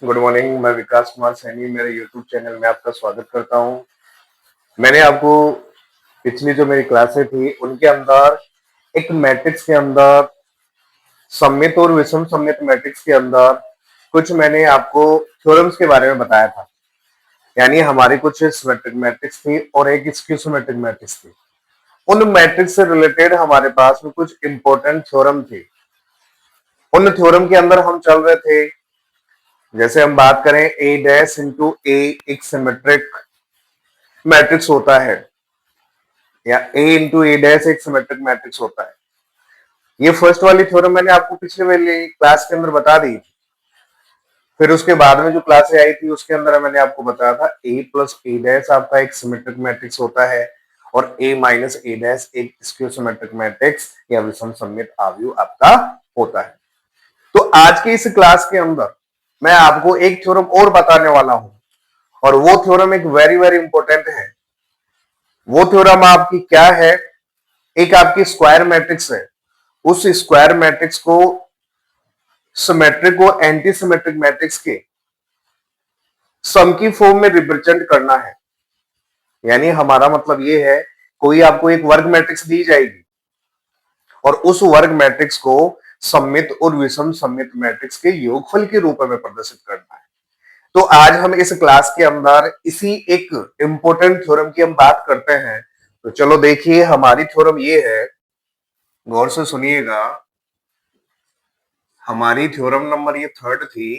Good morning. मैं विकास कुमार सैनी मेरे YouTube channel में आपका स्वागत करता हूं। मैंने आपको पिछली जो मेरी क्लासें थी उनके अंदर एक मैट्रिक्स के अंदर सममित और विषम सममित मैट्रिक्स के अंदर कुछ मैंने आपको थ्योरम्स के बारे में बताया था। यानी हमारी कुछ सिमेट्रिक मैट्रिक्स थी और एक स्क्यू सिमेट्रिक मैट्रिक्स थी। उन मैट्रिक्स से रिलेटेड हमारे पास में कुछ इंपॉर्टेंट थ्योरम थे। उन थ्योरम के अंदर हम चल रहे थे। जैसे हम बात करें ए डैश इंटू ए एक सिमेट्रिक मैट्रिक्स होता है या ए इंटू ए डैश एक सिमेट्रिक मैट्रिक्स होता है। ये फर्स्ट वाली थ्योरम मैंने आपको पिछले वाली क्लास के अंदर बता दी थी। फिर उसके बाद में जो क्लासें आई थी उसके अंदर मैंने आपको बताया था ए प्लस ए डैश आपका एक सिमेट्रिक मैट्रिक्स होता है और ए माइनस ए डैश एक स्क्यू सिमेट्रिक मैट्रिक्स या विषम सममित आव्यूह आपका होता है। तो आज के इस क्लास के अंदर मैं आपको एक थ्योरम और बताने वाला हूं और वो थ्योरम एक वेरी वेरी इंपॉर्टेंट है। वो थ्योरम आपकी क्या है? एक आपकी स्क्वायर मैट्रिक्स है। उस स्क्वायर मैट्रिक्स को सिमेट्रिक और एंटी सिमेट्रिक मैट्रिक्स के सम की फॉर्म में रिप्रेजेंट करना है। यानी हमारा मतलब ये है, कोई आपको एक वर्ग मैट्रिक्स दी जाएगी और उस वर्ग मैट्रिक्स को सममित और विषम सममित मैट्रिक्स के योगफल के रूप में प्रदर्शित करना है। तो आज हम इस क्लास के अंदर इसी एक इंपॉर्टेंट थ्योरम की हम बात करते हैं। तो चलो देखिए, हमारी थ्योरम ये है, गौर से सुनिएगा। हमारी थ्योरम नंबर ये थर्ड थी।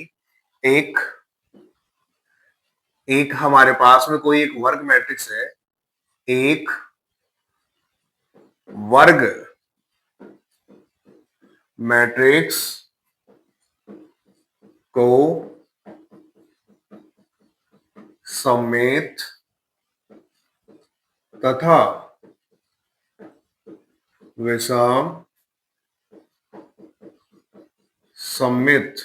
एक एक हमारे पास में कोई एक वर्ग मैट्रिक्स है। एक वर्ग मैट्रिक्स को सममित तथा विषम सममित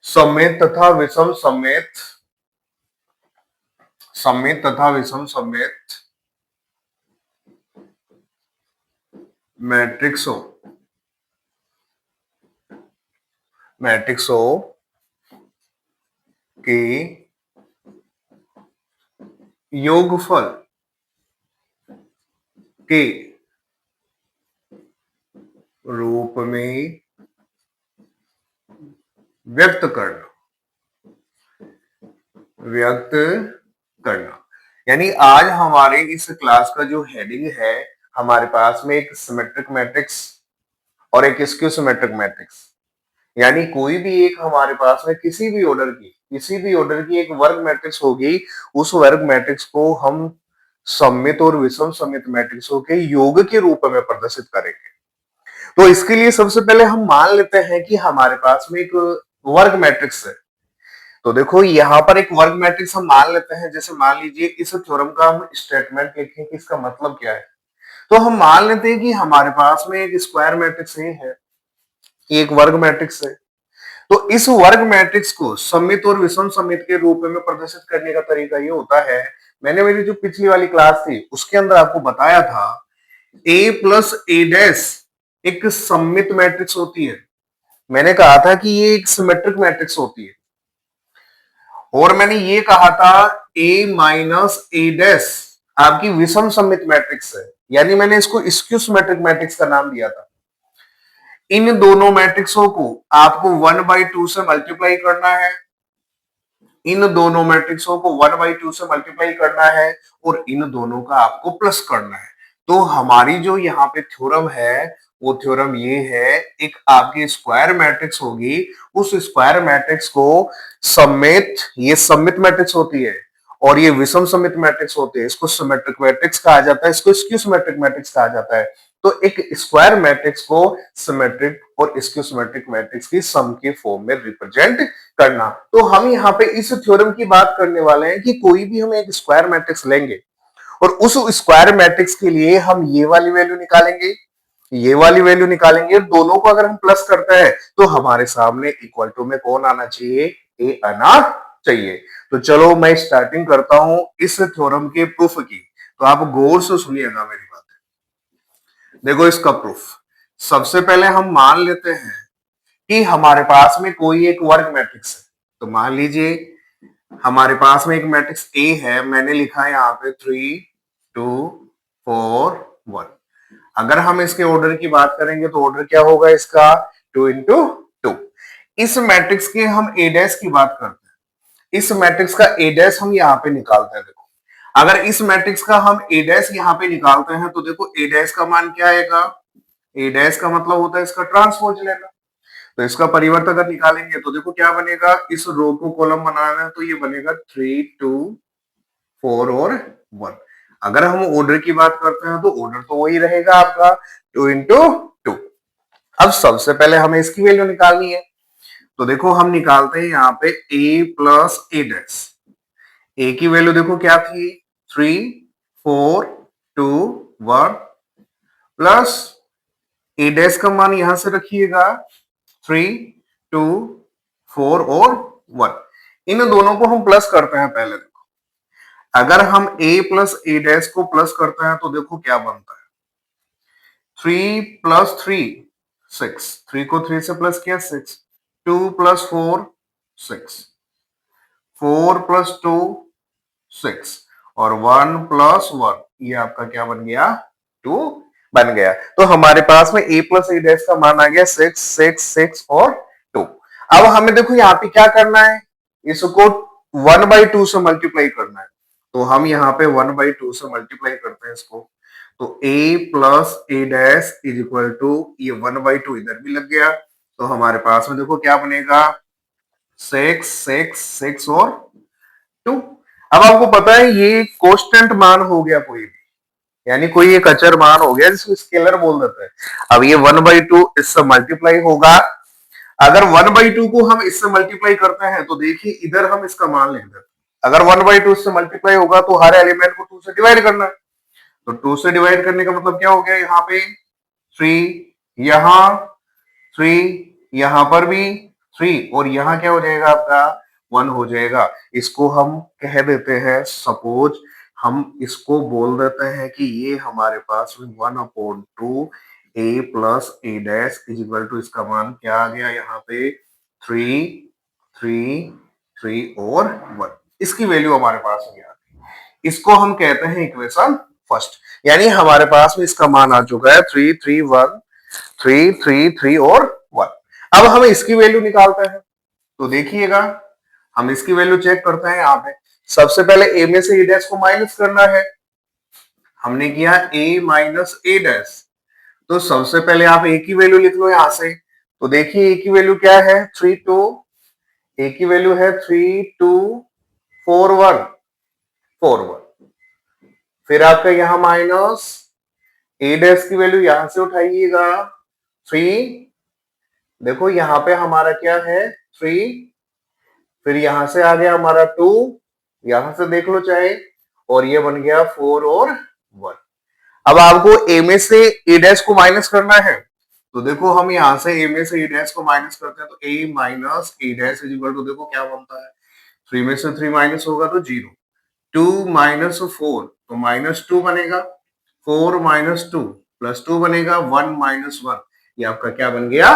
सममित तथा विषम सममित सममित तथा विषम सममित मैट्रिक्सों की योगफल के रूप में व्यक्त करना। यानी आज हमारे इस क्लास का जो हेडिंग है, हमारे पास में एक सिमेट्रिक मैट्रिक्स और एक स्क्यू सिमेट्रिक मैट्रिक्स। यानी कोई भी एक हमारे पास में किसी भी ऑर्डर की एक वर्ग मैट्रिक्स होगी। उस वर्ग मैट्रिक्स को हम सममित और विषम सममित मैट्रिक्सों के योग के रूप में प्रदर्शित करेंगे। तो इसके लिए सबसे पहले हम मान लेते हैं कि हमारे पास में एक वर्ग मैट्रिक्स है। तो देखो, यहां पर एक वर्ग मैट्रिक्स हम मान लेते हैं। जैसे मान लीजिए इस थ्योरम का हम स्टेटमेंट लिखें कि इसका मतलब क्या है। तो हम मान लेते हैं कि हमारे पास में एक स्क्वायर मैट्रिक्स है, एक वर्ग मैट्रिक्स है। तो इस वर्ग मैट्रिक्स को सममित और विषम सममित के रूप में प्रदर्शित करने का तरीका ये होता है, मैंने मेरी जो पिछली वाली क्लास थी उसके अंदर आपको बताया था, ए प्लस ए डैश एक सममित मैट्रिक्स होती है। मैंने कहा था कि ये एक सिमेट्रिक मैट्रिक्स होती है। और मैंने ये कहा था ए माइनस ए डैश आपकी विषम सममित मैट्रिक्स है। यानी मैंने इसको स्क्यू सिमेट्रिक मैट्रिक्स का नाम दिया था। इन दोनों मैट्रिक्सों को आपको 1/2 से मल्टीप्लाई करना है। इन दोनों मैट्रिक्सों को 1/2 से मल्टीप्लाई करना है और इन दोनों का आपको प्लस करना है। तो हमारी जो यहाँ पे थ्योरम है वो थ्योरम ये है, एक आपकी स्क्वायर मैट्रिक्स होगी। उस स्क्वायर मैट्रिक्स को सममित, ये सममित मैट्रिक्स होती है और ये विषम सममित मैट्रिक्स होते हैं। इसको सिमेट्रिक मैट्रिक्स कहा जाता है, इसको स्क्यू सिमेट्रिक मैट्रिक्स कहा जाता है। तो एक स्क्वायर मैट्रिक्स को सिमेट्रिक और स्क्यू सिमेट्रिक मैट्रिक्स की सम के फॉर्म में रिप्रेजेंट करना। तो हम यहाँ पे इस थ्योरम की बात करने वाले हैं कि कोई भी हम एक स्क्वायर मैट्रिक्स लेंगे और उस स्क्वायर मैट्रिक्स के लिए हम ये वाली वैल्यू निकालेंगे, ये वाली वैल्यू निकालेंगे। दोनों को अगर हम प्लस करते हैं तो हमारे सामने इक्वल टू में कौन आना चाहिए? ए आना चाहिए। तो चलो मैं स्टार्टिंग करता हूं इस थ्योरम के प्रूफ की। तो आप गौर से सुनिएगा मेरी बात। देखो इसका प्रूफ, सबसे पहले हम मान लेते हैं कि हमारे पास में कोई एक वर्ग मैट्रिक्स है। तो मान लीजिए हमारे पास में एक मैट्रिक्स ए है, मैंने लिखा है यहाँ पे 3 2 4 1। अगर हम इसके ऑर्डर की बात करेंगे तो ऑर्डर क्या होगा इसका 2 इंटू 2। इस मैट्रिक्स के हम ए डैश की बात करते हैं, इस मैट्रिक्स का ए डैश हम यहाँ पे निकालते हैं। देखो अगर इस मैट्रिक्स का हम ए डैश यहाँ पे निकालते हैं तो देखो ए डैश का मान क्या आएगा, ए डैश का मतलब होता है इसका ट्रांसपोज लेना। तो इसका परिवर्त अगर निकालेंगे तो देखो क्या बनेगा, इस रो को कॉलम बनाना है तो ये बनेगा 3 2 4 और 1। अगर हम ऑर्डर की बात करते हैं तो ऑर्डर तो वही रहेगा आपका 2 इंटू 2। अब सबसे पहले हमें इसकी वैल्यू निकालनी है। तो देखो हम निकालते हैं यहाँ पे a प्लस ए डैश। ए की वैल्यू देखो क्या थी 3 4 2 1 प्लस ए डैश का मान यहां से रखिएगा 3 2 4 और 1। इन दोनों को हम प्लस करते हैं। पहले देखो अगर हम a प्लस ए डैश को प्लस करते हैं तो देखो क्या बनता है 3 प्लस 3 6, 3 को 3 से प्लस किया 6, 2 प्लस 4 6, 4 प्लस 2 6 और 1 प्लस 1, ये आपका क्या बन गया 2 बन गया। तो हमारे पास में a प्लस ए डैश का मान आ गया 6 6 6 और 2। अब हमें देखो यहाँ पे क्या करना है, इसको 1/2 से मल्टीप्लाई करना है। तो हम यहाँ पे 1/2 से मल्टीप्लाई करते हैं इसको। तो a plus A dash is equal to ये 1/2 इधर भी लग गया। तो हमारे पास में देखो क्या बनेगा 6 6 6 और 2। अब आपको पता है ये कांस्टेंट मान हो गया कोई भी, यानी कोई एक अचर मान हो गया जिसको स्केलर बोल देते हैं। अब ये 1/2 इससे मल्टीप्लाई होगा। अगर 1/2 को हम इससे मल्टीप्लाई करते हैं तो देखिए इधर हम इसका मान लिख देते हैं। अगर 1/2 इससे मल्टीप्लाई होगा तो हर एलिमेंट को 2 से डिवाइड करना है। तो 2 से डिवाइड करने का मतलब क्या हो गया, यहाँ पे 3, यहाँ 3, यहाँ पर भी 3 और यहाँ क्या हो जाएगा आपका 1 हो जाएगा। इसको हम कह देते हैं सपोज, हम इसको बोल देते हैं कि ये हमारे पास में 1/2 a plus A dash is equal to इसका मान क्या आ गया यहाँ पे 3 3 3 और 1। इसकी वैल्यू हमारे पास में आ गई। इसको हम कहते हैं इक्वेशन फर्स्ट, यानी हमारे पास में इसका मान आ चुका है 3 3 1 3 3 3 और 1। अब हम इसकी वैल्यू निकालते हैं। तो देखिएगा हम इसकी वैल्यू चेक करते हैं। यहाँ पे सबसे पहले a में से ए डैश को माइनस करना है। हमने किया a माइनस ए डैश। तो सबसे पहले आप a की वैल्यू लिख लो यहां से। तो देखिए a की वैल्यू क्या है 3 2, a की वैल्यू है 3 2 4 1 4 1। फिर आपका यहां माइनस ए डैश की वैल्यू यहां से उठाइएगा 3, देखो यहां पे हमारा क्या है 3, फिर यहां से आ गया हमारा 2, यहां से देख लो चाहे, और ये बन गया 4 और 1। अब आपको a में से ए डैश को माइनस करना है। तो देखो हम यहां से a में से ए डैश को माइनस करते हैं तो a minus A dash is equal to देखो क्या बनता है 3 में से 3 माइनस होगा तो 0, 2 माइनस 4 तो -2 बनेगा, 4 माइनस 2 प्लस 2 बनेगा, 1 माइनस 1 ये आपका क्या बन गया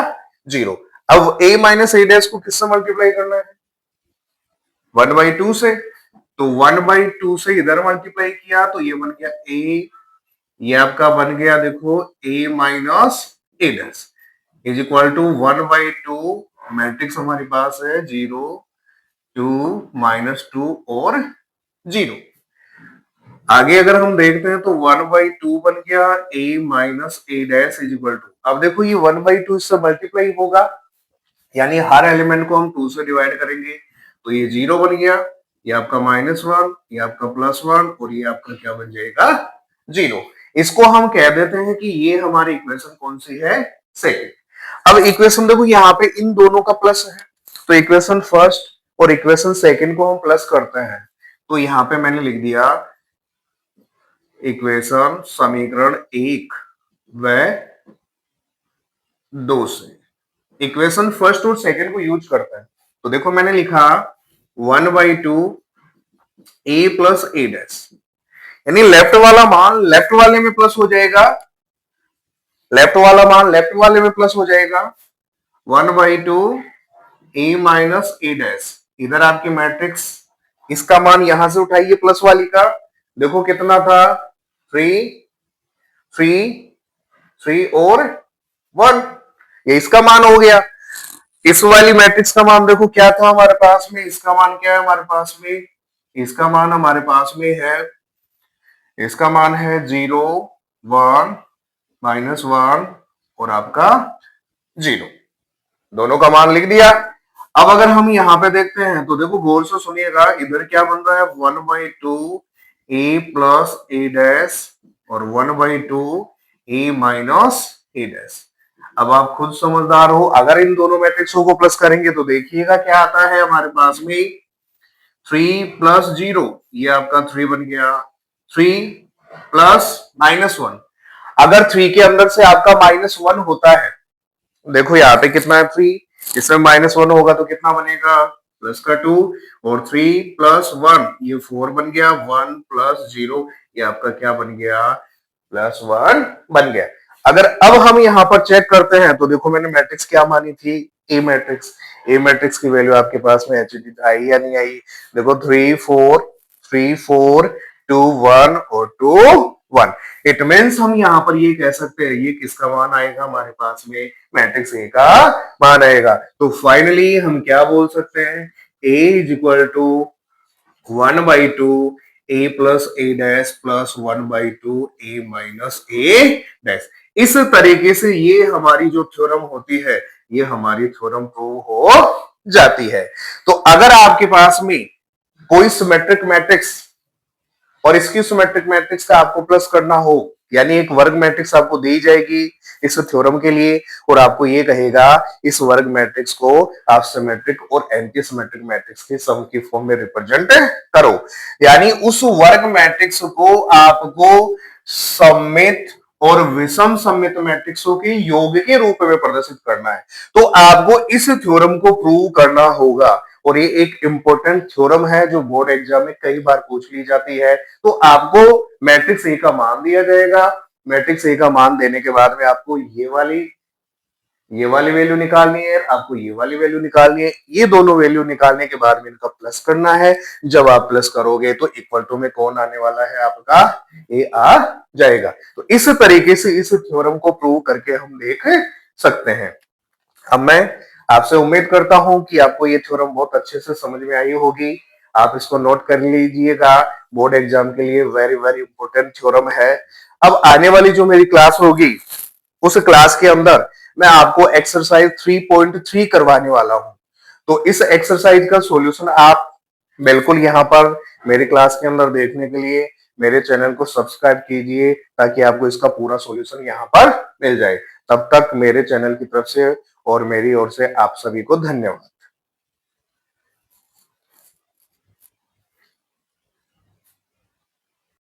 0। अब a माइनस ए डैश को किससे मल्टीप्लाई करना है 1/2 से। तो 1/2 से इधर मल्टीप्लाई किया तो ये बन गया a, ये आपका बन गया देखो a minus A dash is equal to 1/2। Matrix हमारे पास है 0 2 -2 और 0। आगे अगर हम देखते हैं तो 1/2 बन गया a minus A dash is equal to, अब देखो ये 1/2 इससे मल्टीप्लाई होगा, यानी हर एलिमेंट को हम 2 से डिवाइड करेंगे तो ये 0 बन गया, ये आपका -1, ये आपका +1 और ये आपका क्या बन जाएगा 0। इसको हम कह देते हैं कि ये हमारी इक्वेशन कौन सी है सेकंड। अब इक्वेशन देखो यहाँ पे इन दोनों का प्लस है, तो इक्वेशन फर्स्ट और इक्वेशन सेकंड को हम प्लस करते हैं। तो यहाँ पे मैंने लिख दिया इक्वेशन समीकरण 1 व 2 से इक्वेशन फर्स्ट और सेकंड को यूज करते हैं। तो देखो मैंने लिखा 1/2 a प्लस ए डैश, यानी लेफ्ट वाला मान लेफ्ट वाले में प्लस हो जाएगा, लेफ्ट वाला मान लेफ्ट वाले में प्लस हो जाएगा, 1/2 ए माइनस ए डैश। इधर आपकी मैट्रिक्स, इसका मान यहां से उठाइए प्लस वाली का, देखो कितना था, 3 3 3 और 1, ये इसका मान हो गया। इस वाली मैट्रिक्स का मान देखो क्या था हमारे पास में, इसका मान क्या है हमारे पास में, इसका मान हमारे पास में है, इसका मान है 0 1 -1 और आपका 0, दोनों का मान लिख दिया। अब अगर हम यहाँ पे देखते हैं तो देखो गौर से सुनिएगा, इधर क्या बन रहा है, 1/2 ए प्लस ए डैश और 1/2 ए माइनस ए डैश। अब आप खुद समझदार हो, अगर इन दोनों मैट्रिक्सों को प्लस करेंगे तो देखिएगा क्या आता है हमारे पास में, 3 प्लस 0, ये आपका 3 बन गया, 3 प्लस -1, अगर 3 के अंदर से आपका -1 होता है, देखो यहाँ पे कितना है 3, इसमें -1 होगा तो कितना बनेगा, प्लस का 2 और 3 प्लस 1, ये 4 बन गया, 1 प्लस 0, ये आपका क्या बन गया, +1 बन गया। अगर अब हम यहाँ पर चेक करते हैं तो देखो मैंने मैट्रिक्स क्या मानी थी, ए मैट्रिक्स, ए मैट्रिक्स की वैल्यू आपके पास में एचडी आई या नहीं आई, देखो 3 4 3 4 2 1 और 2 1, इट मीन्स हम यहाँ पर ये कह सकते हैं ये किसका मान आएगा हमारे पास में, मैट्रिक्स ए का मान आएगा। तो फाइनली हम क्या बोल सकते हैं, A is equal to 1/2 A plus A dash plus 1/2 A minus A dash. इस तरीके से ये हमारी जो थ्योरम होती है, ये हमारी थ्योरम प्रूव हो जाती है। तो अगर आपके पास में कोई सिमेट्रिक मैट्रिक्स और इसकी सिमेट्रिक मैट्रिक्स का आपको प्लस करना हो, यानी एक वर्ग मैट्रिक्स आपको दी जाएगी इस थ्योरम के लिए और आपको ये कहेगा इस वर्ग मैट्रिक्स को आप सिमेट्रिक और एंटी सिमेट्रिक मैट्रिक्स के सम की फॉर्म में रिप्रेजेंट करो, यानी उस वर्ग मैट्रिक्स को आपको सममित और विषम सममित मैट्रिक्सों के योग के रूप में प्रदर्शित करना है। तो आपको इस थ्योरम को प्रूव करना होगा और ये एक इंपॉर्टेंट थ्योरम है जो बोर्ड एग्जाम में कई बार पूछ ली जाती है। तो आपको मैट्रिक्स ए का मान दिया जाएगा, मैट्रिक्स ए का मान देने के बाद में आपको ये वाली वैल्यू निकालनी है, आपको ये वाली वैल्यू निकालनी है, ये दोनों वैल्यू निकालने के बाद में इनका प्लस करना है। जब आप प्लस करोगे तो इक्वल टू में कौन आने वाला है, आपका ए आ जाएगा। तो इस तरीके से इस थ्योरम को प्रूव करके हम देख सकते हैं। अब मैं आपसे उम्मीद करता हूं कि आपको ये थ्योरम बहुत अच्छे से समझ में आई होगी, आप इसको नोट कर लीजिएगा, बोर्ड एग्जाम के लिए वेरी वेरी इंपॉर्टेंट थ्योरम है। अब आने वाली जो मेरी क्लास होगी उस क्लास के अंदर मैं आपको एक्सरसाइज 3.3 करवाने वाला हूं। तो इस एक्सरसाइज का सॉल्यूशन आप बिल्कुल यहाँ पर मेरी क्लास के अंदर देखने के लिए मेरे चैनल को सब्सक्राइब कीजिए ताकि आपको इसका पूरा सॉल्यूशन यहाँ पर मिल जाए। तब तक मेरे चैनल की तरफ से और मेरी ओर से आप सभी को धन्यवाद।